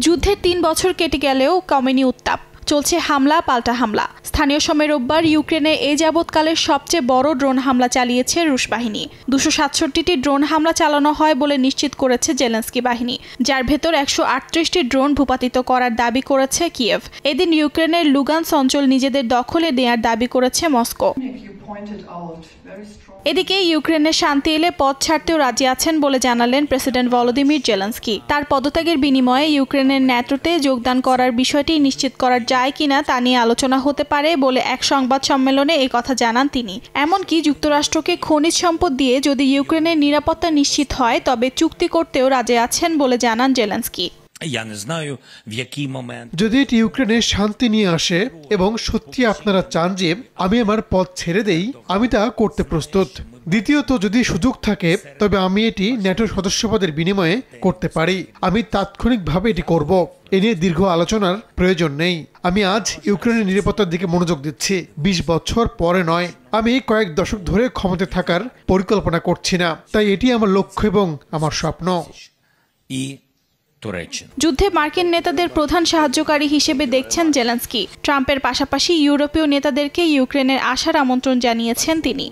যুদ্ধের ৩ বছর কেটে গেলেও কমেনি উত্তাপ, চলছে হামলা পাল্টা হামলা। স্থানীয় সময় রোববার ইউক্রেনে এ যাবৎকালের সবচেয়ে বড় ড্রোন হামলা চালিয়েছে রুশ বাহিনী। ২৬৭টি ড্রোন হামলা চালানো হয় বলে নিশ্চিত করেছে জেলেনস্কি বাহিনী, যার ভেতর ১৩৮টি ড্রোন ভূপাতিত করার দাবি করেছে কিয়েভ। এদিন ইউক্রেনের লুগানস্ক অঞ্চল নিজেদের দখলে নেয়ার দাবি করেছে মস্কো। এদিকে ইউক্রেনের শান্তি এলে পদ ছাড়তেও রাজি আছেন বলে জানালেন প্রেসিডেন্ট ভলোদিমির জেলেনস্কি। তার পদত্যাগের বিনিময়ে ইউক্রেনের ন্যাটোতে যোগদান করার বিষয়টি নিশ্চিত করা যায় কিনা তা নিয়ে আলোচনা হতে পারে বলে এক সংবাদ সম্মেলনে এই কথা জানান তিনি। এমনকি যুক্তরাষ্ট্রকে খনিজ সম্পদ দিয়ে যদি ইউক্রেনের নিরাপত্তা নিশ্চিত হয় তবে চুক্তি করতেও রাজি আছেন বলে জানান জেলেনস্কি। যদি এটি ইউক্রেনের শান্তি নিয়ে আসে এবং সত্যি আপনারা চান যে আমি আমার পদ ছেড়ে দেই, আমি তা করতে প্রস্তুত। দ্বিতীয়ত, যদি সুযোগ থাকে তবে আমি এটি ন্যাটোর সদস্যপদের বিনিময়ে করতে পারি। আমি তাৎক্ষণিকভাবে এটি করব। এ নিয়ে দীর্ঘ আলোচনার প্রয়োজন নেই। আমি আজ ইউক্রেনের নিরাপত্তার দিকে মনোযোগ দিচ্ছি, ২০ বছর পরে নয়। আমি কয়েক দশক ধরে ক্ষমতায় থাকার পরিকল্পনা করছি না, তাই এটি আমার লক্ষ্য এবং আমার স্বপ্ন। যুদ্ধে মার্কিন নেতাদের প্রধান সাহায্যকারী হিসেবে দেখছেন জেলেনস্কি। ট্রাম্পের পাশাপাশি ইউরোপীয় নেতাদেরকে ইউক্রেনের আসার আমন্ত্রণ জানিয়েছেন তিনি।